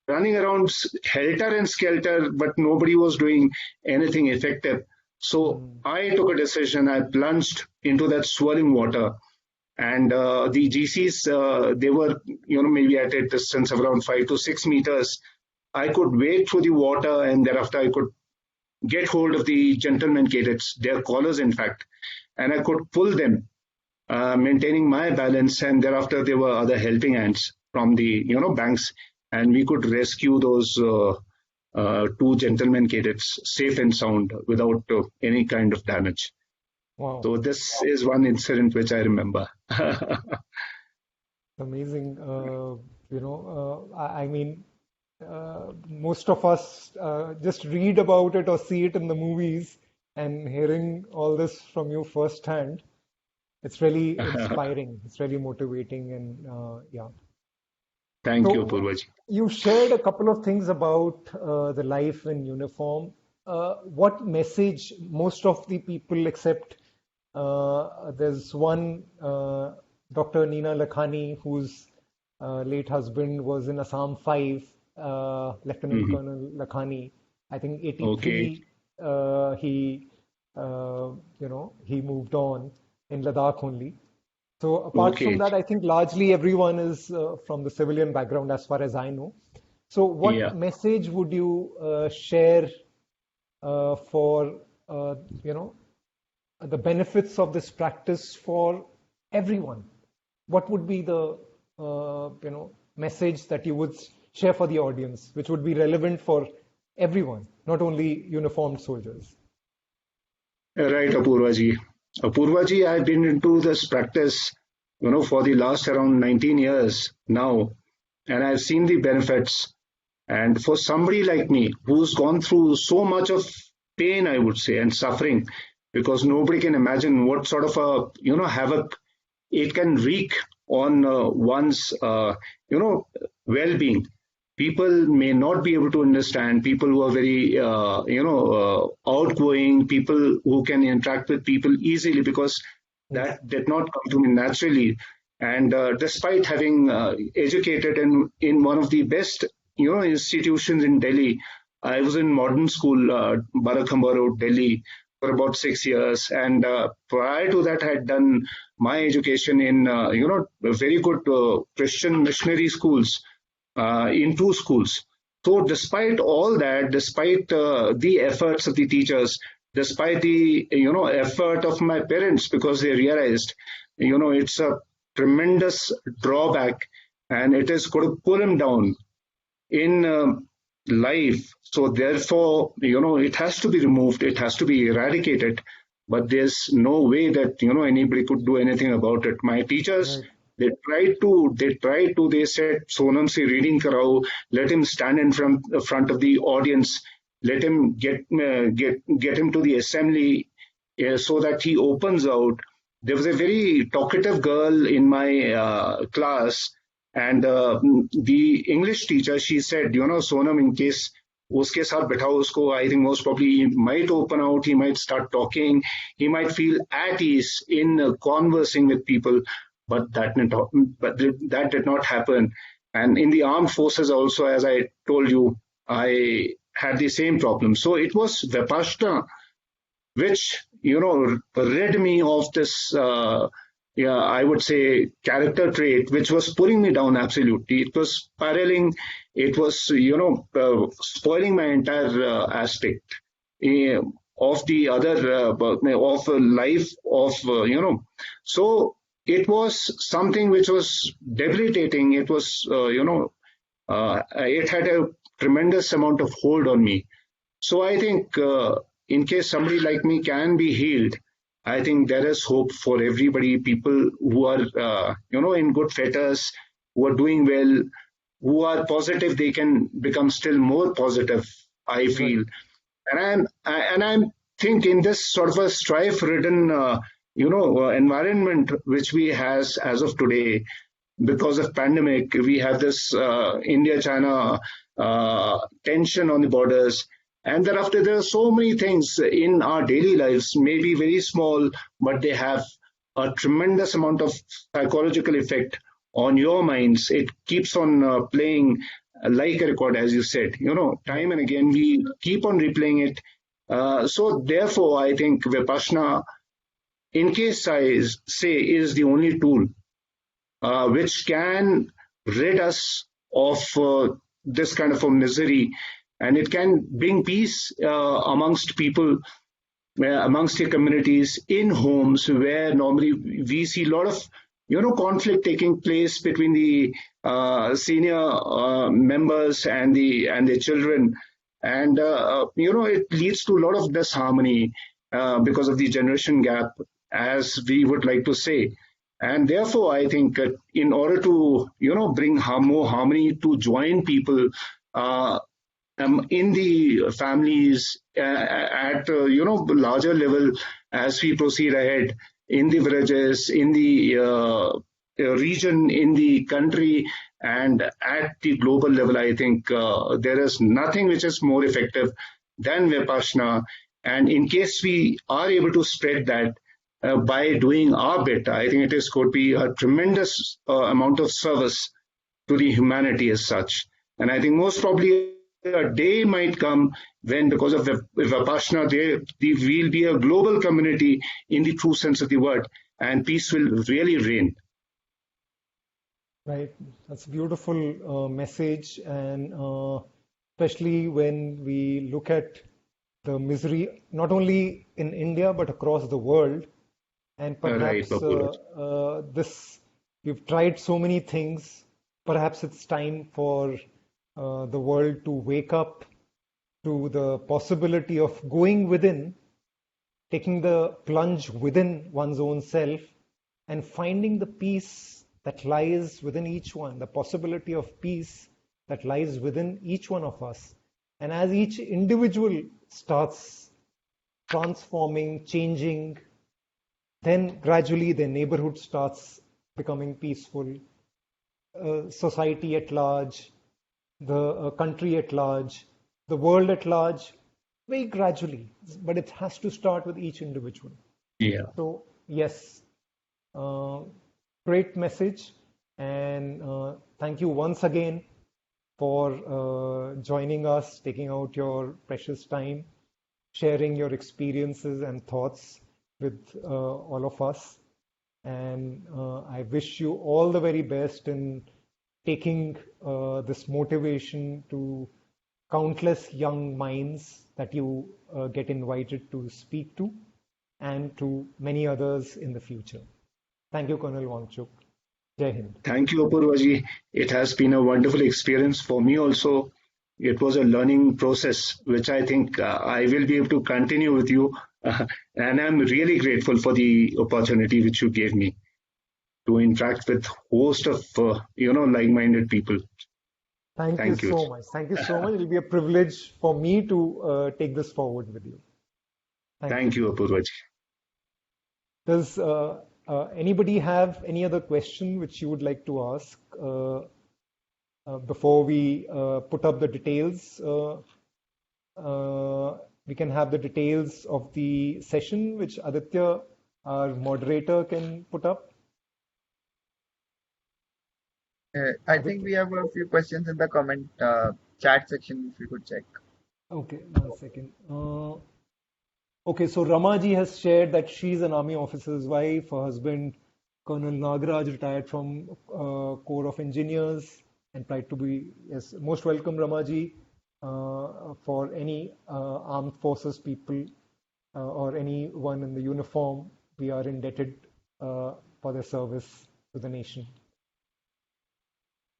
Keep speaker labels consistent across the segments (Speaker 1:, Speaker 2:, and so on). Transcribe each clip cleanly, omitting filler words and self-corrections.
Speaker 1: running around helter and skelter, but nobody was doing anything effective. So
Speaker 2: Mm.
Speaker 1: I took a decision. I plunged into that swirling water, and the GCs, they were, maybe at a distance of around 5 to 6 meters. I could wade through the water, and thereafter I could get hold of the gentlemen cadets, their collars, in fact, and I could pull them, maintaining my balance. And thereafter, there were other helping hands from the banks, and we could rescue those two gentlemen cadets safe and sound without any kind of damage.
Speaker 2: Wow,
Speaker 1: So this is one incident which I remember.
Speaker 2: amazing. I mean, most of us just read about it or see it in the movies, and hearing all this from you firsthand, it's really inspiring. It's really motivating, and yeah.
Speaker 1: Thank you,
Speaker 2: So
Speaker 1: Purvaji.
Speaker 2: you shared a couple of things about the life in uniform. What message most of the people, except there's one Dr. Nina Lakhani, whose late husband was in Assam 5, Lieutenant
Speaker 1: Mhm.
Speaker 2: Colonel Lakhani. I think
Speaker 1: Okay,
Speaker 2: 83 he moved on in Ladakh only. So apart from
Speaker 1: okay,
Speaker 2: that, I think largely everyone is from the civilian background, as far as I know. So what
Speaker 1: yeah.
Speaker 2: message would you share for you know the benefits of this practice for everyone? What would be the message that you would share for the audience, which would be relevant for everyone, not only uniformed soldiers?
Speaker 1: Right, Apurvaji. Apurvaji, I've been into this practice, for the last around 19 years now, and I've seen the benefits. And for somebody like me who's gone through so much of pain, I would say, and suffering, because nobody can imagine what sort of a havoc it can wreak on one's well-being. People may not be able to understand. People who are very outgoing, people who can interact with people easily, because
Speaker 2: Yes.
Speaker 1: that did not come to me naturally. And despite having educated in one of the best institutions in Delhi, I was in modern school, Barakhamba Road, Delhi, for about 6 years. And prior to that, I had done my education in very good Christian missionary schools, in two schools. So, despite all that, despite the efforts of the teachers, despite the effort of my parents, because they realized it's a tremendous drawback, and it is going to pull them down in life. So therefore, it has to be removed, it has to be eradicated. But there's no way that anybody could do anything about it. My teachers,
Speaker 2: Right.
Speaker 1: they said, Sonam se reading karao, let him stand in front of the audience, let him get him to the assembly, so that he opens out. There was a very talkative girl in my class, and the English teacher, she said, Sonam, in case उसके साथ बैठाओ उसको, I think most probably he might open out, he might start talking, he might feel at ease in conversing with people. But that did not happen. And in the armed forces also, as I told you, I had the same problem. So it was Vipassana which rid me of this, yeah, I would say, character trait, which was pulling me down. Absolutely, it was spiraling. It was spoiling my entire aspect uh, of the other of life of so it was something which was debilitating. It was it had a tremendous amount of hold on me. So I think, in case somebody like me can be healed, I think there is hope for everybody. People who are, in good fetters, who are doing well, who are positive, they can become still more positive, I
Speaker 2: Right.
Speaker 1: feel. And I'm think in this sort of a strife-ridden, environment which we has as of today, because of pandemic, we have this India-China tension on the borders. And thereafter, there are so many things in our daily lives, maybe very small, but they have a tremendous amount of psychological effect on your minds. It keeps on playing, like a record, as you said. Time and again we keep on replaying it. So therefore, I think Vipassana, in case I say, is the only tool which can rid us of this kind of a misery, and it can bring peace amongst people, amongst the communities, in homes where normally we see a lot of conflict taking place between the senior members and the children, and it leads to a lot of disharmony because of the generation gap, as we would like to say. And therefore, I think in order to bring more harmony, to join people in the families at larger level, as we proceed ahead in the villages, in the region, in the country, and at the global level, I think there is nothing which is more effective than Vipassana. And in case we are able to spread that by doing our bit, I think it is could be a tremendous amount of service to the humanity as such. And I think most probably a day might come when, because of Vipassana, there will be a global community in the true sense of the word, and peace will really reign.
Speaker 2: Right. That's a beautiful message, and especially when we look at the misery, not only in India, but across the world. And
Speaker 1: Right,
Speaker 2: perhaps we've tried so many things. Perhaps it's time for the world to wake up to the possibility of going within, taking the plunge within one's own self, and finding the peace that lies within each one, the possibility of peace that lies within each one of us. And as each individual starts transforming, changing, then gradually the neighborhood starts becoming peaceful, society at large, the country at large, the world at large, very gradually. But it has to start with each individual.
Speaker 1: Yeah.
Speaker 2: So, yes, great message. And thank you once again for joining us, taking out your precious time, sharing your experiences and thoughts with all of us. And I wish you all the very best in taking this motivation to countless young minds that you get invited to speak to, and to many others in the future. Thank you, Colonel Wangchuk. Jai Hind.
Speaker 1: Thank you, Apurvaji. It has been a wonderful experience for me also. It was a learning process, which I think I will be able to continue with you. And I'm really grateful for the opportunity which you gave me to interact with host of like-minded people.
Speaker 2: Thank you
Speaker 1: Thank you.
Speaker 2: so much. Thank you so much. It will be a privilege for me to take this forward with you.
Speaker 1: Thank you, Apurvaji.
Speaker 2: Does anybody have any other question which you would like to ask before we put up the details? We can have the details of the session, which Aditya, our moderator, can put up.
Speaker 3: I think we have a few questions in the comment chat section, if you could check.
Speaker 2: Okay, 1 second. Okay, so Ramaji has shared that she's an army officer's wife. Her husband, Colonel Nagaraj, retired from Corps of Engineers and tried to be, yes, most welcome, Ramaji, for any armed forces people or anyone in the uniform. We are indebted for their service to the nation.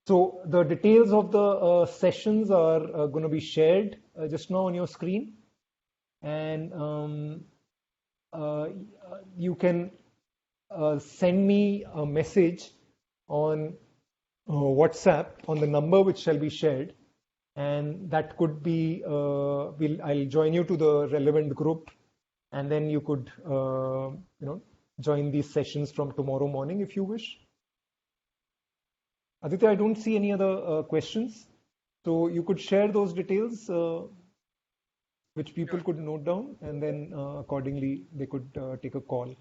Speaker 2: So the details of the sessions are going to be shared just now on your screen. And you can send me a message on WhatsApp on the number which shall be shared, and that could be I'll join you to the relevant group, and then you could join these sessions from tomorrow morning if you wish. Aditya, I don't see any other questions, so you could share those details which people could note down, and then accordingly they could take a call.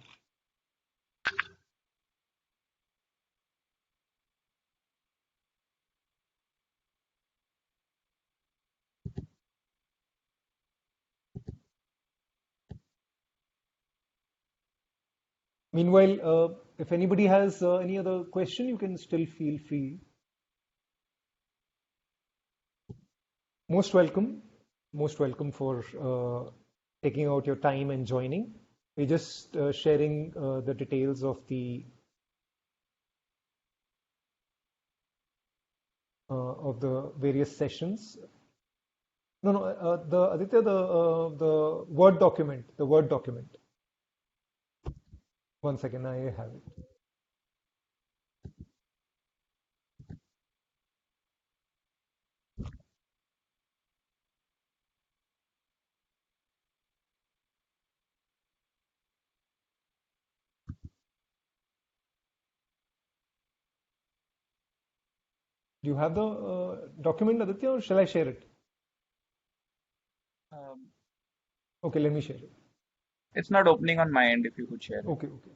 Speaker 2: Meanwhile, if anybody has any other question, you can still feel free. Most welcome. Most welcome for taking out your time and joining. We're just sharing the details of the various sessions. No, no, the Aditya, the Word document, the Word document. One second, I have it. Do you have the document, Aditya, or shall I share it?
Speaker 4: Um,
Speaker 2: Okay, let me share it.
Speaker 4: it's not opening on my end if you could share it.
Speaker 2: Okay, okay.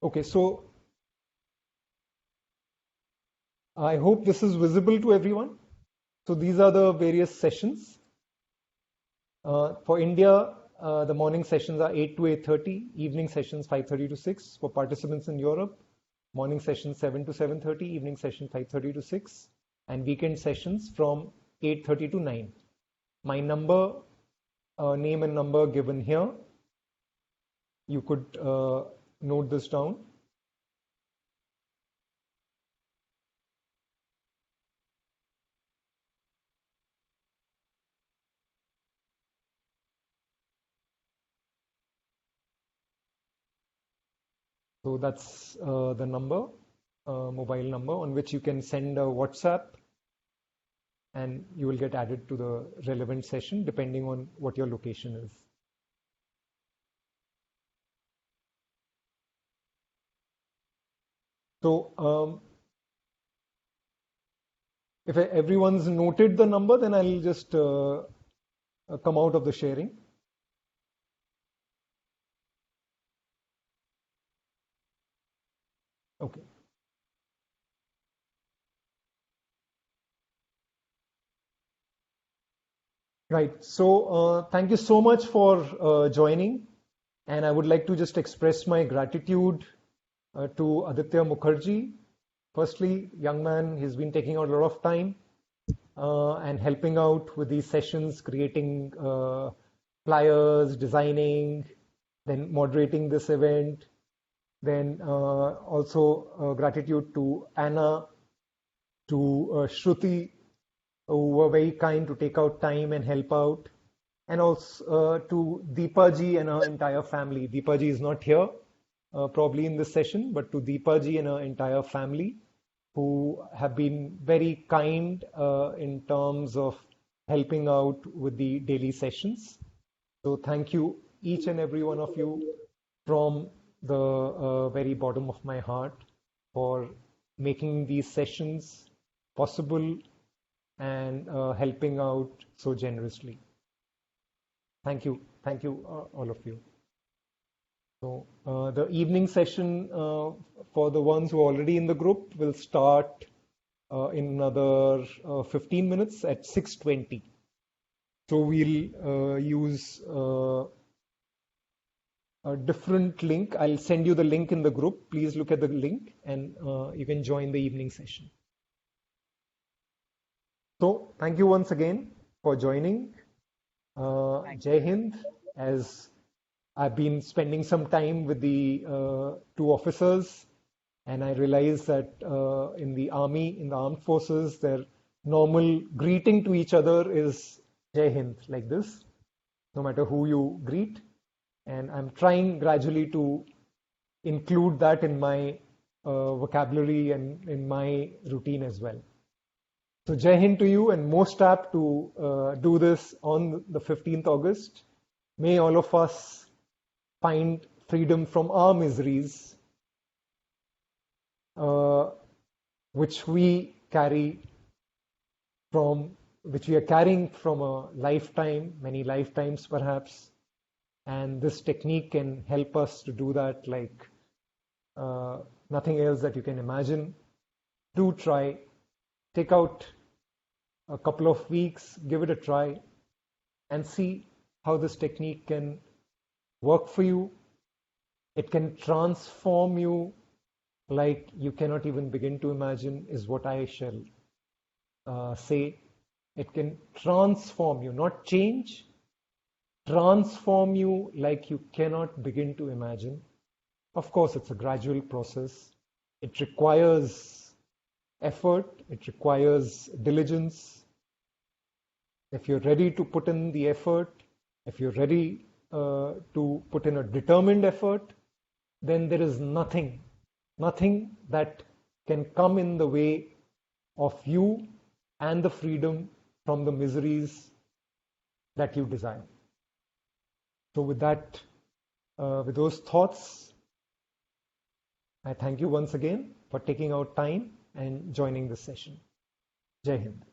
Speaker 2: Okay, so I hope this is visible to everyone. So these are the various sessions. For India, the morning sessions are 8 to 8:30, evening sessions 5:30 to 6. For participants in Europe, morning sessions 7 to 7:30, evening session 5:30 to 6, and weekend sessions from 8:30 to 9. My number, name and number given here. You could note this down. So that's the number, mobile number on which you can send a WhatsApp, and you will get added to the relevant session depending on what your location is. So if everyone's noted the number, then I'll just come out of the sharing. Okay. Right. So thank you so much for joining. And I would like to just express my gratitude to Aditya Mukherjee. Firstly, young man, he's been taking out a lot of time and helping out with these sessions, creating flyers, designing, then moderating this event. Then also gratitude to Anna, to Shruti, who were very kind to take out time and help out, and also to Deepa ji and her entire family. Deepa ji is not here, probably in this session, but to Deepa ji and her entire family, who have been very kind in terms of helping out with the daily sessions. So thank you, each and every one of you, from the very bottom of my heart, for making these sessions possible and helping out so generously. Thank you, all of you. So the evening session for the ones who are already in the group will start in another 15 minutes at 6:20. So we'll use a different link. I'll send you the link in the group. Please look at the link and you can join the evening session. So thank you once again for joining. Jai Hind. As I've been spending some time with the two officers, and I realized that in the army, in the armed forces, their normal greeting to each other is Jai Hind, like this, no matter who you greet. And I'm trying gradually to include that in my vocabulary and in my routine as well. So Jai Hind to you, and most apt to do this on the 15th August. May all of us find freedom from our miseries, which we carry which we are carrying from a lifetime, many lifetimes perhaps. And this technique can help us to do that like nothing else that you can imagine. Do try, take out a couple of weeks, give it a try and see how this technique can work for you. It can transform you like you cannot even begin to imagine, is what I shall say. It can transform you, not change, transform you like you cannot begin to imagine. Of course, it's a gradual process. It requires effort, it requires diligence. If you're ready to put in the effort, if you're ready to put in a determined effort, then there is nothing that can come in the way of you and the freedom from the miseries that you desire. So with that, with those thoughts, I thank you once again for taking out time and joining this session. Jai Hind.